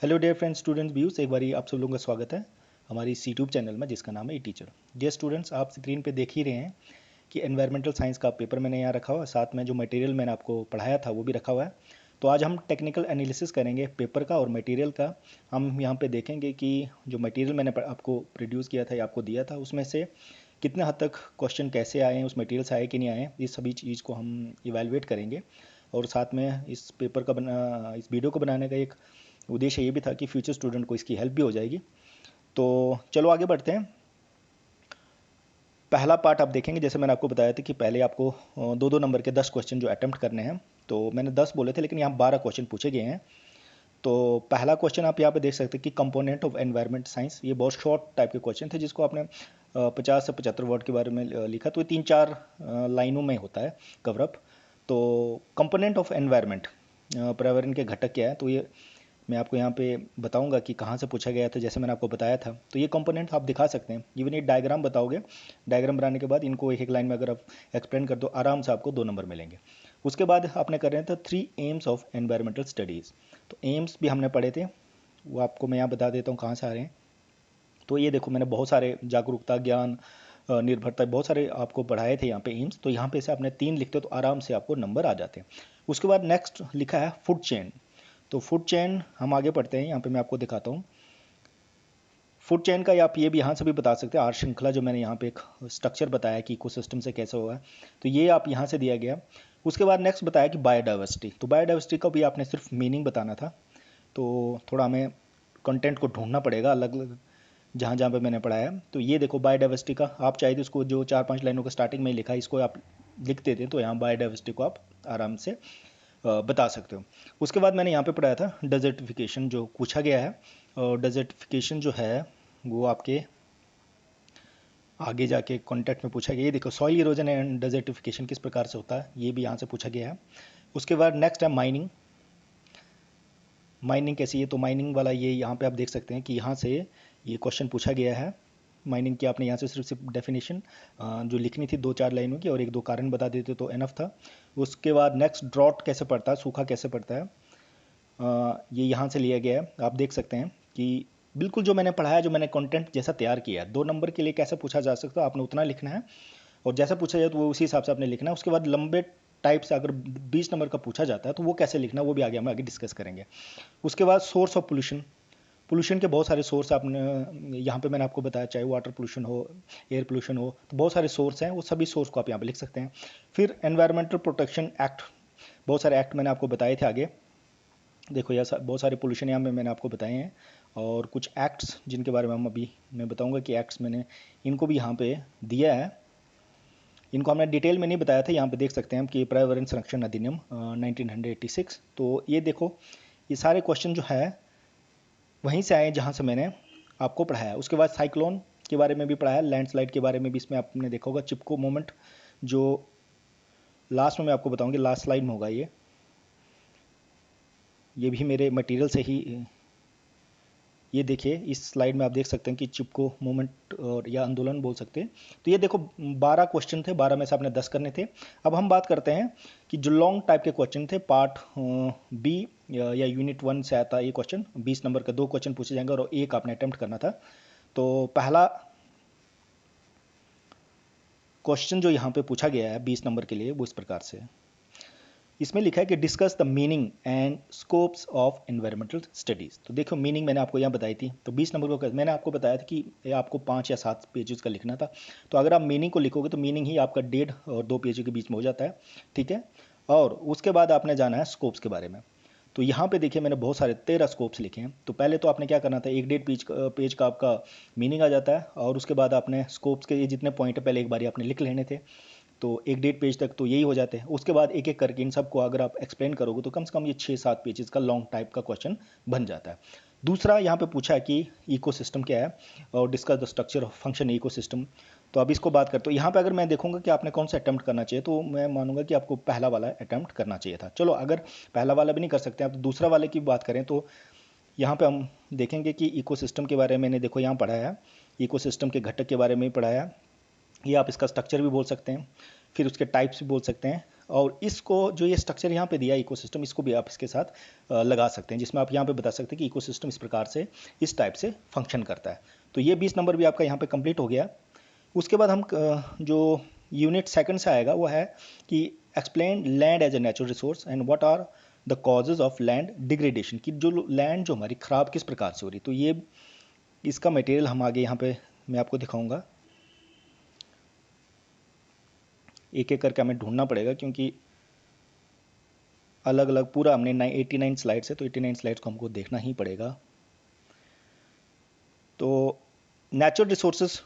Hello dear friends, students views, एक बारी आप सब लोगों का स्वागत है हमारी इस यूट्यूब चैनल में जिसका नाम है ई टीचर। डियर स्टूडेंट्स, आप स्क्रीन पे देख ही रहे हैं कि एनवायरमेंटल साइंस का पेपर मैंने यहाँ रखा हुआ है, साथ में जो मटेरियल मैंने आपको पढ़ाया था वो भी रखा हुआ है। तो आज हम टेक्निकल एनालिसिस करेंगे पेपर का और मटेरियल का। हम यहाँ पे देखेंगे कि जो मटेरियल मैंने आपको प्रोड्यूस किया था या आपको दिया था उसमें से कितने हद तक क्वेश्चन कैसे आए हैं, उस मटेरियल से आए कि नहीं आए, इस सभी चीज़ को हम इवेलुएट करेंगे। और साथ में इस पेपर का इस वीडियो को बनाने का एक उद्देश्य ये भी था कि फ्यूचर स्टूडेंट को इसकी हेल्प भी हो जाएगी। तो चलो आगे बढ़ते हैं। पहला पार्ट आप देखेंगे, जैसे मैंने आपको बताया था कि पहले आपको दो दो नंबर के 10 क्वेश्चन जो अटेम्प्ट करने हैं। तो मैंने 10 बोले थे लेकिन यहाँ 12 क्वेश्चन पूछे गए हैं। तो पहला क्वेश्चन आप यहाँ पे देख सकते हैं कि कंपोनेंट ऑफ एनवायरनमेंट साइंस। ये बहुत शॉर्ट टाइप के क्वेश्चन थे जिसको आपने 50 से 75 वर्ड के बारे में लिखा। तो ये 3-4 लाइनों में होता है कवरअप। तो कंपोनेंट ऑफ एनवायरनमेंट, पर्यावरण के घटक क्या है, तो ये मैं आपको यहाँ पे बताऊंगा कि कहाँ से पूछा गया था। जैसे मैंने आपको बताया था, तो ये कंपोनेंट आप दिखा सकते हैं। इवन ये डायग्राम बताओगे, डायग्राम बनाने के बाद इनको एक एक लाइन में अगर आप एक्सप्लेन कर दो, आराम से आपको 2 नंबर मिलेंगे। उसके बाद आपने कर रहे थे 3 एम्स ऑफ एनवायरमेंटल स्टडीज़। तो एम्स भी हमने पढ़े थे, वो आपको मैं यहाँ बता देता हूँ कहाँ से आ रहे हैं। तो ये देखो, मैंने बहुत सारे जागरूकता, ज्ञान, निर्भरता, बहुत सारे आपको पढ़ाए थे यहाँ पे एम्स। तो यहाँ पे से आपने 3 लिखते हो तो आराम से आपको नंबर आ जाते हैं। उसके बाद नेक्स्ट लिखा है फूड चेन। तो फूड चेन हम आगे पढ़ते हैं, यहाँ पे मैं आपको दिखाता हूँ। फूड चेन का आप ये भी यहाँ से भी बता सकते हैं, आहार श्रृंखला जो मैंने यहाँ पे एक स्ट्रक्चर बताया कि इकोसिस्टम से कैसे हुआ है, तो ये आप यहाँ से दिया गया। उसके बाद नेक्स्ट बताया कि बायोडाइवर्सिटी। तो बायोडाइवर्सिटी का भी आपने सिर्फ मीनिंग बताना था। तो थोड़ा हमें कंटेंट को ढूंढना पड़ेगा अलग अलग जहाँ जहाँ पे मैंने पढ़ाया। तो ये देखो बायोडाइवर्सिटी का, आप चाहे तो इसको जो 4-5 लाइनों का स्टार्टिंग में ही लिखा है इसको आप लिख देते तो यहाँ बायोडाइवर्सिटी को आप आराम से बता सकते हो। उसके बाद मैंने यहाँ पे पढ़ाया था डेजर्टिफिकेशन, जो पूछा गया है। और डेजर्टिफिकेशन जो है वो आपके आगे जाके कॉन्टेक्ट में पूछा गया। ये देखो, सॉइल इरोजन एंड डेजर्टिफिकेशन किस प्रकार से होता है, ये भी यहाँ से पूछा गया है। उसके बाद नेक्स्ट है माइनिंग। माइनिंग कैसी है, तो माइनिंग वाला ये यहाँ पे आप देख सकते हैं कि यहाँ से ये क्वेश्चन पूछा गया है। माइनिंग की आपने यहाँ से सिर्फ डेफिनेशन जो लिखनी थी 2-4 लाइनों की, और 1-2 कारण बता देते तो एनफ था। उसके बाद नेक्स्ट ड्रॉट कैसे पड़ता है, सूखा कैसे पड़ता है, ये यहाँ से लिया गया है। आप देख सकते हैं कि बिल्कुल जो मैंने पढ़ाया, जो मैंने कंटेंट जैसा तैयार किया है, 2 नंबर के लिए कैसे पूछा जा सकता है आपने उतना लिखना है, और जैसा पूछा जाए तो वो उसी हिसाब से आपने लिखना है। उसके बाद लंबे टाइप से अगर 20 नंबर का पूछा जाता है तो वो कैसे लिखना है वो भी आगे हम आगे डिस्कस करेंगे। उसके बाद सोर्स ऑफ पोल्यूशन। पोल्यूशन के बहुत सारे सोर्स आपने यहाँ पे मैंने आपको बताया, चाहे वाटर पोल्यूशन हो, एयर पोल्यूशन हो, तो बहुत सारे सोर्स हैं, वो सभी सोर्स को आप यहाँ पे लिख सकते हैं। फिर एनवायरमेंटल प्रोटेक्शन एक्ट, बहुत सारे एक्ट मैंने आपको बताए थे आगे। देखो यह बहुत सारे पोल्यूशन यहाँ में मैंने आपको बताए हैं, और कुछ एक्ट्स जिनके बारे में हम अभी मैं बताऊंगा कि एक्ट्स मैंने इनको भी यहाँ पे दिया है। इनको हमने डिटेल में नहीं बताया था, यहाँ पे देख सकते हैं हम कि पर्यावरण संरक्षण अधिनियम 1986। तो ये देखो, ये सारे क्वेश्चन जो है वहीं से आए जहाँ से मैंने आपको पढ़ाया। उसके बाद साइक्लोन के बारे में भी पढ़ाया, लैंडस्लाइड के बारे में भी इसमें आपने देखा होगा। चिपको मोमेंट जो लास्ट में मैं आपको बताऊंगी, लास्ट स्लाइड में होगा ये भी मेरे मटेरियल से ही। ये देखिए, इस स्लाइड में आप देख सकते हैं कि चिपको मूवमेंट और या आंदोलन बोल सकते हैं। तो ये देखो 12 क्वेश्चन थे, 12 में से आपने 10 करने थे। अब हम बात करते हैं कि जो लॉन्ग टाइप के क्वेश्चन थे, पार्ट बी या यूनिट 1 से आता है ये क्वेश्चन। 20 नंबर का 2 क्वेश्चन पूछे जाएंगे और एक आपने अटेम्प्ट करना था। तो पहला क्वेश्चन जो यहाँ पे पूछा गया है 20 नंबर के लिए वो इस प्रकार से है। इसमें लिखा है कि discuss the meaning and scopes of environmental studies. तो देखो, मीनिंग मैंने आपको यहाँ बताई थी। तो 20 नंबर को मैंने आपको बताया था कि ये आपको 5 या 7 पेजेस का लिखना था। तो अगर आप मीनिंग को लिखोगे तो मीनिंग ही आपका 1.5 और 2 पेज के बीच में हो जाता है, ठीक है। और उसके बाद आपने जाना है स्कोप्स के बारे में। तो यहाँ पे देखिए, मैंने बहुत सारे 13 स्कोप्स लिखे हैं। तो पहले तो आपने क्या करना था, 1-1.5 पेज का आपका मीनिंग आ जाता है, और उसके बाद आपने स्कोप्स के ये जितने पॉइंट है पहले एक बारी आपने लिख लेने थे। तो 1-1.5 पेज तक तो यही हो जाते हैं। उसके बाद एक एक करके इन सबको अगर आप एक्सप्लेन करोगे तो कम से कम ये 6-7 पेजेस का लॉन्ग टाइप का क्वेश्चन बन जाता है। दूसरा यहाँ पे पूछा है कि इकोसिस्टम क्या है, और discuss the structure of function ecosystem. तो अब इसको बात करते हो, यहाँ पे अगर मैं देखूंगा कि आपने कौन सा अटेम्प्ट करना चाहिए, तो मैं मानूंगा कि आपको पहला वाला अटेम्प्ट करना चाहिए था। चलो, अगर पहला वाला भी नहीं कर सकते आप, तो दूसरा वाले की बात करें तो यहाँ पे हम देखेंगे कि इकोसिस्टम के बारे में मैंने देखो यहाँ पढ़ाया है, इकोसिस्टम के घटक के बारे में ही पढ़ाया है। ये आप इसका स्ट्रक्चर भी बोल सकते हैं, फिर उसके टाइप्स भी बोल सकते हैं, और इसको जो ये स्ट्रक्चर यहाँ पे दिया इकोसिस्टम, इसको भी आप इसके साथ लगा सकते हैं, जिसमें आप यहाँ पे बता सकते हैं कि इकोसिस्टम इस प्रकार से इस टाइप से फंक्शन करता है। तो ये 20 नंबर भी आपका यहाँ पे कंप्लीट हो गया। उसके बाद हम जो यूनिट सेकंड से आएगा वो है कि explain land as a natural resource and what are the causes of land degradation, कि जो लैंड जो हमारी ख़राब किस प्रकार से हो रही। तो ये इसका मटेरियल हम आगे यहाँ पे मैं आपको दिखाऊंगा, एक एक करके हमें ढूंढना पड़ेगा क्योंकि अलग अलग पूरा हमने 89 स्लाइड्स है, तो 89 स्लाइड्स को हमको देखना ही पड़ेगा। तो नेचुरल रिसोर्सेज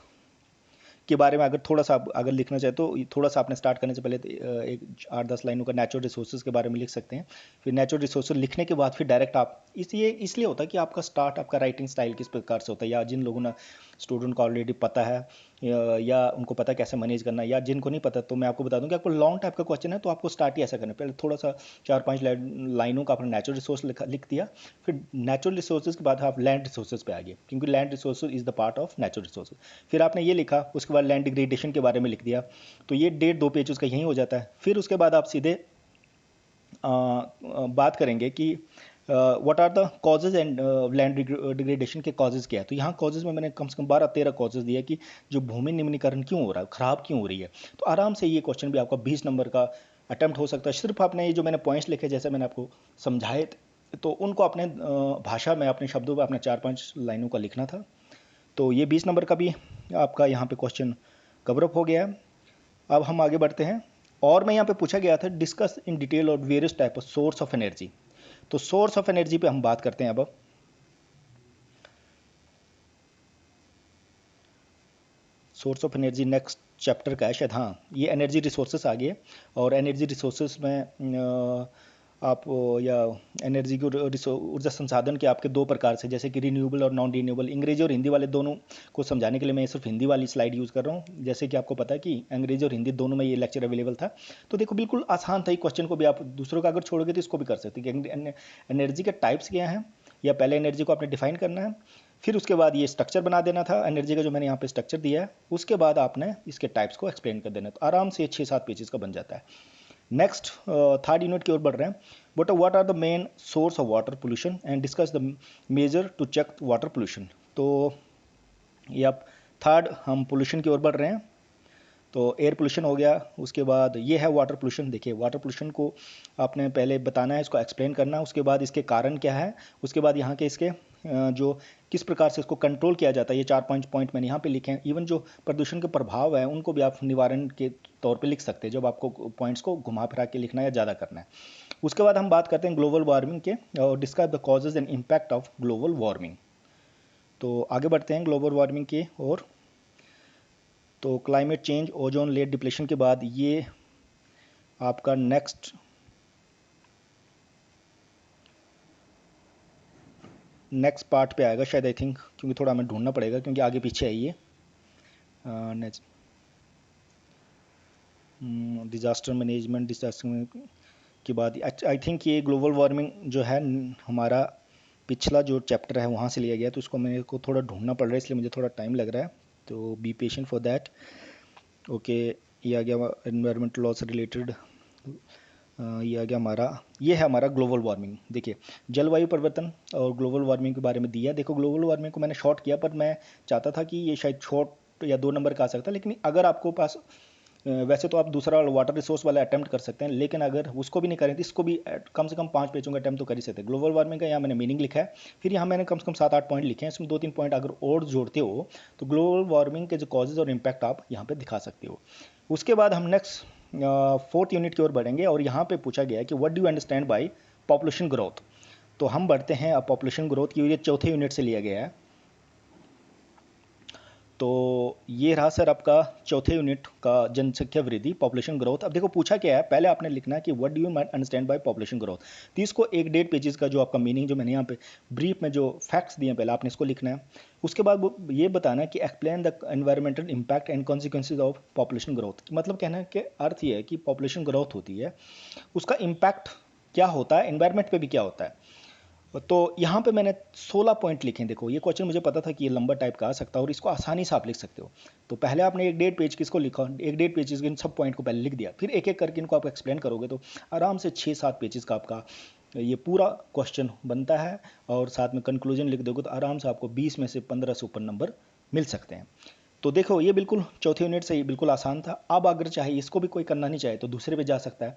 के बारे में अगर थोड़ा सा अगर लिखना चाहे तो थोड़ा सा आपने स्टार्ट करने से पहले एक 8-10 लाइनों का नेचुरल रिसोर्सेज के बारे में लिख सकते हैं। फिर नेचुरल रिसोर्सेज लिखने के बाद फिर डायरेक्ट आप इसलिए होता है कि आपका स्टार्ट, आपका राइटिंग स्टाइल किस प्रकार से होता है, या जिन लोगों ने स्टूडेंट को ऑलरेडी पता है या उनको पता है कैसे मैनेज करना है, या जिनको नहीं पता तो मैं आपको बता दूं कि आपको लॉन्ग टाइप का क्वेश्चन है तो आपको स्टार्ट ही ऐसा करना है, पहले थोड़ा सा 4-5 लाइनों का आपने नेचुरल रिसोर्स लिख दिया, फिर नेचुरल रिसोर्सेज के बाद आप लैंड रिसोर्सेज पे आ गए, क्योंकि land resources is the part of natural resources. फिर आपने ये लिखा, उसके बाद लैंड डिग्रेडेशन के बारे में लिख दिया, तो ये 1.5-2 पेज उसका यहीं हो जाता है। फिर उसके बाद आप सीधे बात करेंगे कि what are the causes and land degradation के कॉजेज क्या है। तो यहाँ कॉजेज में मैंने कम से कम 12-13 कॉजेज दिया कि जो भूमि निम्नीकरण क्यों हो रहा है, खराब क्यों हो रही है। तो आराम से ये क्वेश्चन भी आपका 20 नंबर का अटैम्प्ट हो सकता है। सिर्फ आपने ये जो मैंने पॉइंट्स लिखे जैसे मैंने आपको समझाए तो उनको अपने भाषा में, अपने शब्दों में, अपने 4-5 लाइनों का लिखना था। तो ये 20 नंबर का भी आपका यहाँ पे क्वेश्चन कवरअप हो गया है। अब हम आगे बढ़ते हैं, और मैं यहाँ पे पूछा गया था डिस्कस इन डिटेल और various type of source of energy. तो सोर्स ऑफ एनर्जी पे हम बात करते हैं। अब source of energy next chapter का है शायद, हाँ ये एनर्जी रिसोर्सेस आ गए। और एनर्जी रिसोर्सेस में आप या एनर्जी को ऊर्जा संसाधन के आपके 2 प्रकार से, जैसे कि रिन्यूएबल और नॉन रिन्यूएबल, अंग्रेजी और हिंदी वाले दोनों को समझाने के लिए मैं सिर्फ हिंदी वाली स्लाइड यूज़ कर रहा हूँ। जैसे कि आपको पता है कि अंग्रेजी और हिंदी दोनों में ये लेक्चर अवेलेबल था। तो देखो बिल्कुल आसान था, ये क्वेश्चन को भी आप दूसरों का अगर छोड़ोगे तो इसको भी कर सकते हैं कि एनर्जी के टाइप्स क्या हैं, या पहले एनर्जी को आपने डिफाइन करना है, फिर उसके बाद ये स्ट्रक्चर बना देना था एनर्जी का जो मैंने यहाँ पे स्ट्रक्चर दिया है, उसके बाद आपने इसके टाइप्स को एक्सप्लेन कर देना, तो आराम से 6-7 पेजेस का बन जाता है। नेक्स्ट थर्ड यूनिट की ओर बढ़ रहे हैं। But what are the main source of water pollution and discuss the measure to check water pollution. तो ये आप थर्ड हम पोल्यूशन की ओर बढ़ रहे हैं। तो एयर पोल्यूशन हो गया, उसके बाद ये है वाटर पोल्यूशन। देखिए वाटर पोल्यूशन को आपने पहले बताना है, इसको एक्सप्लेन करना है, उसके बाद इसके कारण क्या है, उसके बाद यहाँ के इसके जो किस प्रकार से इसको कंट्रोल किया जाता है, ये 4-5 पॉइंट मैंने यहाँ पे लिखे हैं। इवन जो प्रदूषण के प्रभाव है उनको भी आप निवारण के तौर पे लिख सकते हैं, जब आपको पॉइंट्स को घुमा फिरा के लिखना है या ज़्यादा करना है। उसके बाद हम बात करते हैं ग्लोबल वार्मिंग के, और describe the causes and impact of global warming. तो आगे बढ़ते हैं ग्लोबल वार्मिंग की ओर। तो climate change, ozone layer depletion के बाद ये आपका नेक्स्ट पार्ट पे आएगा शायद, आई थिंक, क्योंकि थोड़ा हमें ढूंढना पड़ेगा क्योंकि आगे पीछे है ये। नेक्स्ट डिज़ास्टर मैनेजमेंट, के बाद आई थिंक ये ग्लोबल वार्मिंग जो है हमारा पिछला जो चैप्टर है वहाँ से लिया गया, तो उसको मेरे को थोड़ा ढूंढना पड़ रहा है, इसलिए मुझे थोड़ा टाइम लग रहा है, तो be patient for that. Okay, ये आ गया एनवायरमेंटल लॉ से रिलेटेड, ये आ गया हमारा, ये है हमारा ग्लोबल वार्मिंग। देखिए जलवायु परिवर्तन और ग्लोबल वार्मिंग के बारे में दिया। देखो ग्लोबल वार्मिंग को मैंने शॉर्ट किया, पर मैं चाहता था कि ये शायद शॉर्ट या 2 नंबर का आ सकता है, लेकिन अगर आपको पास वैसे तो आप दूसरा वाटर रिसोर्स वाला अटैम्प्ट कर सकते हैं, लेकिन अगर उसको भी नहीं करें तो इसको भी कम से कम 5 पेजों का अटैम्प्ट तो कर ही सकते हैं। ग्लोबल वार्मिंग का यहाँ मैंने मीनिंग लिखा है, फिर यहाँ मैंने कम से कम 7-8 पॉइंट लिखे हैं, इसमें 2-3 पॉइंट अगर और जोड़ते हो तो ग्लोबल वार्मिंग के जो कॉजेज और इम्पैक्ट आप यहाँ पे दिखा सकते हो। उसके बाद हम नेक्स्ट 4th यूनिट की ओर बढ़ेंगे, और यहाँ पे पूछा गया है कि what do you understand by population growth. तो हम बढ़ते हैं अब पॉपुलेशन ग्रोथ की, ये 4थे यूनिट से लिया गया है। तो ये रहा सर आपका 4थे यूनिट का जनसंख्या वृद्धि, पॉपुलेशन ग्रोथ। अब देखो पूछा क्या है, पहले आपने लिखना है कि what do you understand by population growth. तो इसको 1-1.5 पेजेस का जो आपका मीनिंग जो मैंने यहाँ पे ब्रीफ में जो फैक्ट्स दिए हैं पहले आपने इसको लिखना है। उसके बाद वो ये बताना है कि explain the environmental impact and consequences of population growth. मतलब कहना के अर्थ ये है कि पॉपुलेशन ग्रोथ होती है, उसका इम्पैक्ट क्या होता है, एनवायरमेंट पे भी क्या होता है। तो यहाँ पे मैंने 16 पॉइंट लिखे हैं। देखो ये क्वेश्चन मुझे पता था कि ये लंबा टाइप का आ सकता है और इसको आसानी से आप लिख सकते हो। तो पहले आपने एक 1.5 पेज किसको लिखा, एक 1.5 पेजेस के इन सब पॉइंट को पहले लिख दिया, फिर एक एक करके इनको आप एक्सप्लेन करोगे तो आराम से 6-7 पेजेस का आपका ये पूरा क्वेश्चन बनता है। और साथ में कंक्लूजन लिख दोगे तो आराम से आपको 20 में से 15 से ऊपर नंबर मिल सकते हैं। तो देखो ये बिल्कुल चौथी यूनिट से ही बिल्कुल आसान था। अब अगर चाहे इसको भी कोई करना नहीं चाहे तो दूसरे पे जा सकता है,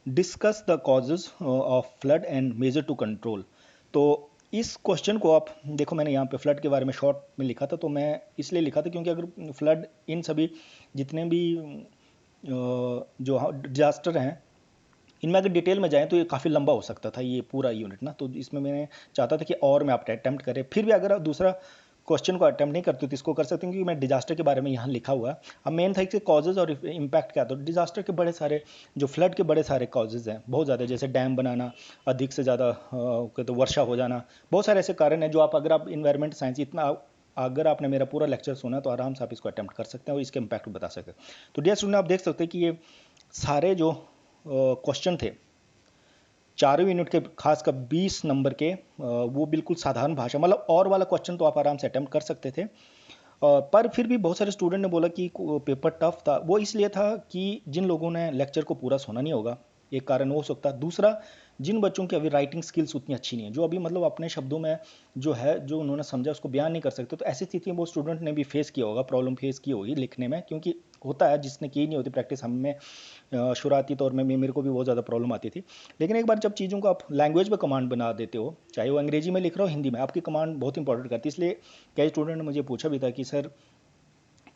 discuss the causes of flood and measure to control. तो इस क्वेश्चन को आप देखो, मैंने यहाँ पे फ्लड के बारे में शॉर्ट में लिखा था, तो मैं इसलिए लिखा था क्योंकि अगर फ्लड इन सभी जितने भी जो डिजास्टर हैं इनमें अगर डिटेल में जाएं तो ये काफ़ी लंबा हो सकता था ये पूरा यूनिट ना। तो इसमें मैंने चाहता था कि और मैं आप अटैम्प्ट करें, फिर भी अगर आप दूसरा क्वेश्चन को अटैम्प्ट नहीं करते तो इसको कर सकते हैं क्योंकि मैं डिजास्टर के बारे में यहाँ लिखा हुआ है। अब मेन था कि कॉजेज और इम्पैक्ट क्या था। डिजास्टर के बड़े सारे जो फ्लड के बड़े सारे कॉजेज हैं बहुत ज़्यादा, जैसे डैम बनाना, अधिक से ज़्यादा तो वर्षा हो जाना, बहुत सारे ऐसे कारण हैं जो आप अगर आप इन्वायरमेंट साइंस इतना अगर आपने मेरा पूरा लेक्चर सुना तो आराम से आप इसको अटैम्प्ट कर सकते हैं और इसके इम्पैक्ट बता सकते हैं। तो डियर स्टूडेंट आप देख सकते हैं कि ये सारे जो क्वेश्चन थे चारों यूनिट के, खासकर 20 नंबर के, वो बिल्कुल साधारण भाषा, मतलब और वाला क्वेश्चन तो आप आराम से अटेम्प्ट कर सकते थे। पर फिर भी बहुत सारे स्टूडेंट ने बोला कि पेपर टफ था। वो इसलिए था कि जिन लोगों ने लेक्चर को पूरा सुना नहीं होगा, एक कारण हो सकता है। दूसरा, जिन बच्चों की अभी राइटिंग स्किल्स उतनी अच्छी नहीं है, जो अभी मतलब अपने शब्दों में जो है जो उन्होंने समझा उसको बयान नहीं कर सकते, तो ऐसी स्थिति में वो स्टूडेंट ने भी फेस किया होगा, प्रॉब्लम फेस की होगी लिखने में, क्योंकि होता है जिसने की नहीं होती प्रैक्टिस। हमें शुरुआती तौर में मेरे को भी बहुत ज़्यादा प्रॉब्लम आती थी। लेकिन एक बार जब चीज़ों को आप लैंग्वेज में कमांड बना देते हो, चाहे वो अंग्रेजी में लिख रहा हो हिंदी में, आपकी कमांड बहुत इंपॉर्टेंट करती है। इसलिए कई स्टूडेंट ने मुझे पूछा भी था कि सर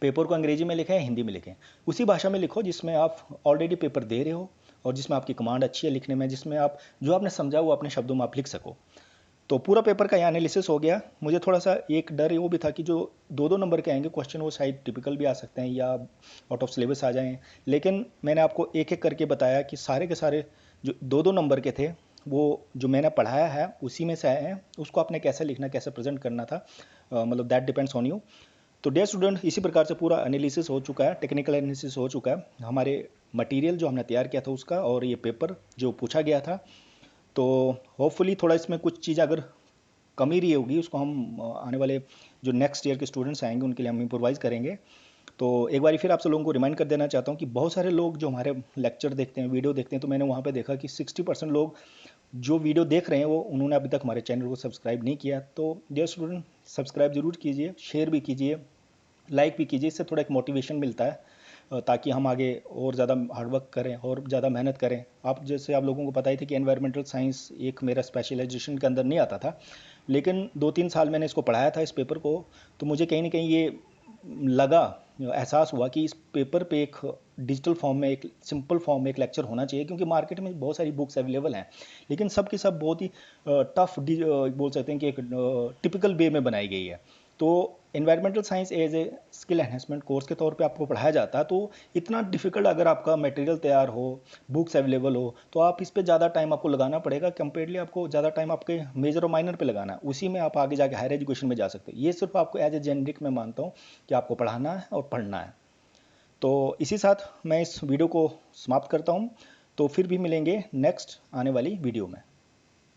पेपर को अंग्रेजी में लिखें हिंदी में लिखें। उसी भाषा में लिखो जिसमें आप ऑलरेडी पेपर दे रहे हो और जिसमें आपकी कमांड अच्छी है लिखने में, जिसमें आप जो आपने समझा वो अपने शब्दों में आप लिख सको। तो पूरा पेपर का ये एनालिसिस हो गया। मुझे थोड़ा सा एक डर वो भी था कि जो 2-2 नंबर के आएंगे क्वेश्चन वो शायद टिपिकल भी आ सकते हैं या आउट ऑफ सिलेबस आ जाएं। लेकिन मैंने आपको एक एक करके बताया कि सारे के सारे जो 2-2 नंबर के थे वो जो मैंने पढ़ाया है उसी में से आए हैं। उसको आपने कैसे लिखना, कैसे प्रेजेंट करना था, मतलब दैट डिपेंड्स ऑन यू। तो डियर स्टूडेंट इसी प्रकार से पूरा एनालिसिस हो चुका है, टेक्निकल एनालिसिस हो चुका है हमारे मटेरियल जो हमने तैयार किया था उसका, और ये पेपर जो पूछा गया था। तो होपफुली थोड़ा इसमें कुछ चीज़ अगर कमी रही होगी उसको हम आने वाले जो नेक्स्ट ईयर के स्टूडेंट्स आएंगे उनके लिए हम इम्प्रोवाइज़ करेंगे। तो एक बार फिर आप सब लोगों को रिमाइंड कर देना चाहता हूँ कि बहुत सारे लोग जो हमारे लेक्चर देखते हैं, वीडियो देखते हैं, तो मैंने वहाँ पे देखा कि 60% लोग जो वीडियो देख रहे हैं वो उन्होंने अभी तक हमारे चैनल को सब्सक्राइब नहीं किया। तो डियर स्टूडेंट सब्सक्राइब जरूर कीजिए, शेयर भी कीजिए, लाइक भी कीजिए। इससे थोड़ा एक मोटिवेशन मिलता है ताकि हम आगे और ज़्यादा हार्डवर्क करें और ज़्यादा मेहनत करें। आप जैसे आप लोगों को पता ही थी कि एनवायरमेंटल साइंस एक मेरा स्पेशलाइजेशन के अंदर नहीं आता था, लेकिन 2-3 साल मैंने इसको पढ़ाया था इस पेपर को। तो मुझे कहीं ना कहीं ये लगा, एहसास हुआ कि इस पेपर पे एक डिजिटल फॉर्म में, एक सिंपल फॉर्म में एक लेक्चर होना चाहिए, क्योंकि मार्केट में बहुत सारी बुक्स अवेलेबल हैं लेकिन सब की सब बहुत ही टफ बोल सकते हैं कि एक टिपिकल वे में बनाई गई है। तो environmental science as a skill enhancement course के तौर पे आपको पढ़ाया जाता है। तो इतना डिफिकल्ट अगर आपका मटेरियल तैयार हो, बुक्स अवेलेबल हो, तो आप इस पे ज़्यादा टाइम आपको लगाना पड़ेगा। कंपेरेटली आपको ज़्यादा टाइम आपके मेजर और माइनर पे लगाना है, उसी में आप आगे जाके हायर एजुकेशन में जा सकते हो। ये सिर्फ आपको एज ए जेनरिक मैं मानता हूँ कि आपको पढ़ाना है और पढ़ना है। तो इसी साथ मैं इस वीडियो को समाप्त करता हूँ। तो फिर भी मिलेंगे नेक्स्ट आने वाली वीडियो में।